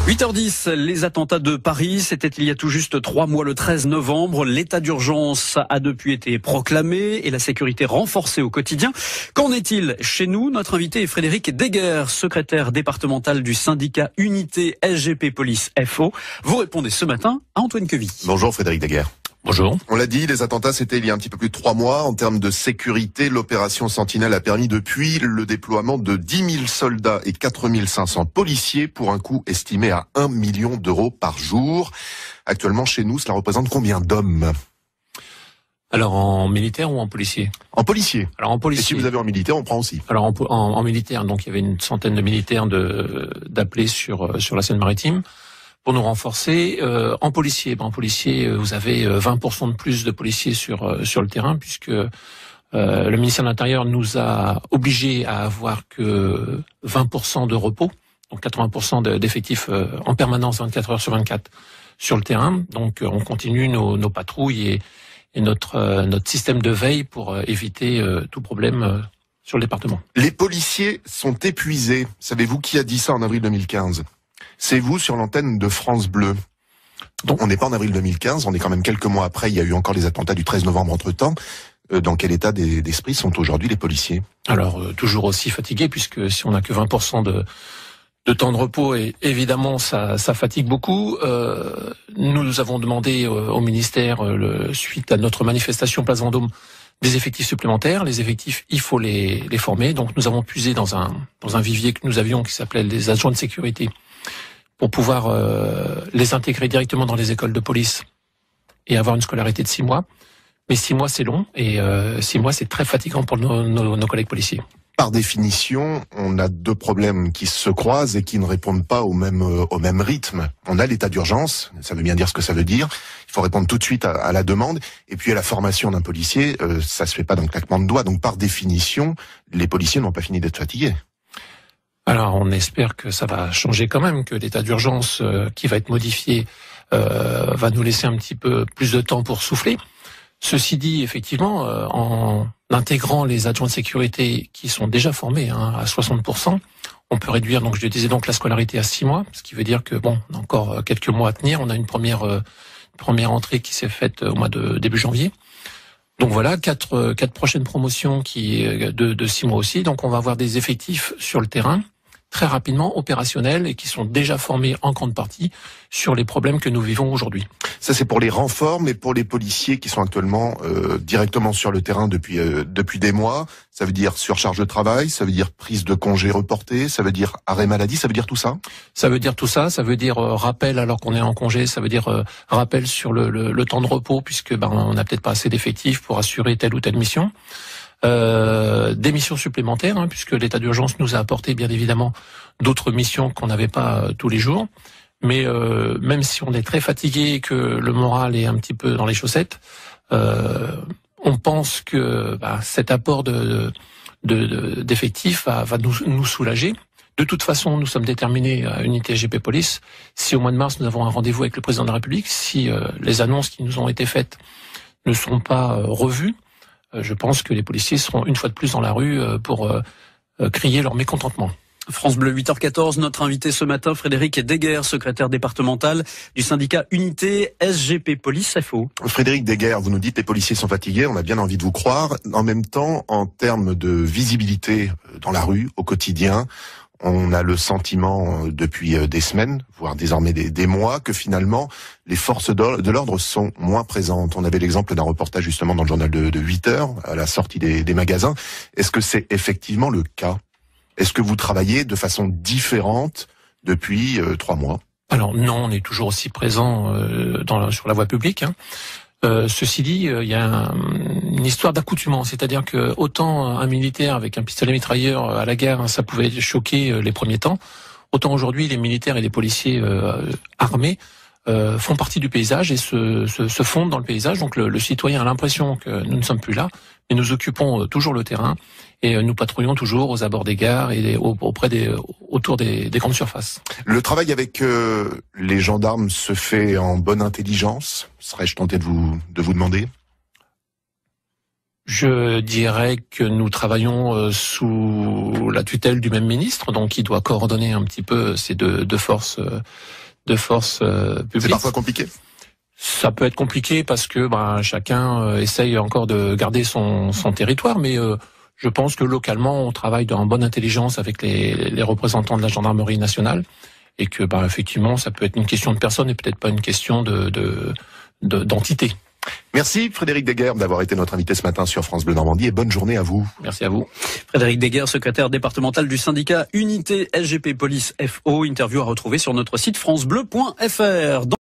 8h10, les attentats de Paris, c'était il y a tout juste 3 mois, le 13 novembre. L'état d'urgence a depuis été proclamé et la sécurité renforcée au quotidien. Qu'en est-il chez nous? Notre invité est Frédéric Deguerre, secrétaire départemental du syndicat Unité SGP Police FO. Vous répondez ce matin à Antoine Queville. Bonjour Frédéric Deguerre. Bonjour. On l'a dit, les attentats, c'était il y a un petit peu plus de 3 mois. En termes de sécurité, l'opération Sentinelle a permis depuis le déploiement de 10 000 soldats et 4 500 policiers pour un coût estimé à 1 million d'euros par jour. Actuellement, chez nous, cela représente combien d'hommes? Alors en militaire ou en policier? En policier. Alors en policier. Et si vous avez en militaire, on prend aussi. Alors en militaire, donc il y avait une centaine de militaires d'appelés sur la Seine-Maritime pour nous renforcer. En policier, vous avez 20% de plus de policiers sur le terrain, puisque le ministère de l'Intérieur nous a obligés à avoir que 20% de repos, donc 80% d'effectifs en permanence 24 heures sur 24 sur le terrain. Donc on continue nos patrouilles et notre système de veille pour éviter tout problème sur le département. Les policiers sont épuisés. Savez-vous qui a dit ça en avril 2015? C'est vous sur l'antenne de France Bleu. Donc on n'est pas en avril 2015, on est quand même quelques mois après, il y a eu encore les attentats du 13 novembre entre-temps. Dans quel état d'esprit sont aujourd'hui les policiers? Alors toujours aussi fatigués, puisque si on n'a que 20% de temps de repos, et évidemment ça fatigue beaucoup. Nous avons demandé au ministère, suite à notre manifestation Place Vendôme, des effectifs supplémentaires. Les effectifs, il faut les former. Donc nous avons puisé dans un vivier que nous avions qui s'appelait les adjoints de sécurité, pour pouvoir les intégrer directement dans les écoles de police et avoir une scolarité de 6 mois. Mais 6 mois, c'est long, et 6 mois, c'est très fatigant pour nos collègues policiers. Par définition, on a deux problèmes qui se croisent et qui ne répondent pas au même rythme. On a l'état d'urgence, ça veut bien dire ce que ça veut dire. Il faut répondre tout de suite à la demande. Et puis à la formation d'un policier, ça se fait pas d'un claquement de doigts. Donc par définition, les policiers n'ont pas fini d'être fatigués. Alors on espère que ça va changer quand même, que l'état d'urgence qui va être modifié va nous laisser un petit peu plus de temps pour souffler. Ceci dit, effectivement, en intégrant les adjoints de sécurité qui sont déjà formés à 60%, on peut réduire, donc je disais donc la scolarité à 6 mois, ce qui veut dire que on a encore quelques mois à tenir. On a une première entrée qui s'est faite au mois de début janvier. Donc voilà, quatre prochaines promotions de 6 mois aussi. Donc on va avoir des effectifs sur le terrain très rapidement opérationnels et qui sont déjà formés en grande partie sur les problèmes que nous vivons aujourd'hui. Ça, c'est pour les renforts, mais pour les policiers qui sont actuellement directement sur le terrain depuis des mois, ça veut dire surcharge de travail, ça veut dire prise de congé reportée, ça veut dire arrêt maladie, ça veut dire tout ça? Ça veut dire tout ça, ça veut dire rappel alors qu'on est en congé, ça veut dire rappel sur le temps de repos, puisque on n'a peut-être pas assez d'effectifs pour assurer telle ou telle mission. Des missions supplémentaires, puisque l'état d'urgence nous a apporté bien évidemment d'autres missions qu'on n'avait pas tous les jours. Mais même si on est très fatigué et que le moral est un petit peu dans les chaussettes, on pense que cet apport d'effectifs va nous soulager. De toute façon, nous sommes déterminés à Unité SGP Police. Si au mois de mars, nous avons un rendez-vous avec le président de la République, si les annonces qui nous ont été faites ne sont pas revues, je pense que les policiers seront une fois de plus dans la rue pour crier leur mécontentement. France Bleu, 8h14, notre invité ce matin, Frédéric Deguerre, secrétaire départemental du syndicat Unité SGP Police FO. Frédéric Deguerre, vous nous dites les policiers sont fatigués, on a bien envie de vous croire. En même temps, en termes de visibilité dans la rue, au quotidien, on a le sentiment depuis des semaines, voire désormais des mois, que finalement les forces de l'ordre sont moins présentes. On avait l'exemple d'un reportage justement dans le journal de 8h, à la sortie des magasins. Est-ce que c'est effectivement le cas? Est-ce que vous travaillez de façon différente depuis 3 mois? Alors non, on est toujours aussi présent sur la voie publique. Ceci dit, il y a une histoire d'accoutumance, c'est-à-dire que autant un militaire avec un pistolet mitrailleur à la guerre, ça pouvait choquer les premiers temps, autant aujourd'hui les militaires et les policiers armés font partie du paysage et se fondent dans le paysage. Donc le citoyen a l'impression que nous ne sommes plus là, mais nous occupons toujours le terrain et nous patrouillons toujours aux abords des gares et autour des grandes surfaces. Le travail avec les gendarmes se fait en bonne intelligence, serais-je tenté de vous demander? Je dirais que nous travaillons sous la tutelle du même ministre, donc il doit coordonner un petit peu ces deux forces publiques. C'est parfois compliqué. Ça peut être compliqué parce que chacun essaye encore de garder son territoire, mais je pense que localement on travaille en bonne intelligence avec les représentants de la gendarmerie nationale et que effectivement ça peut être une question de personne et peut-être pas une question d'entité. Merci Frédéric Deguerre d'avoir été notre invité ce matin sur France Bleu Normandie et bonne journée à vous. Merci à vous. Frédéric Deguerre, secrétaire départemental du syndicat Unité SGP Police FO, interview à retrouver sur notre site francebleu.fr.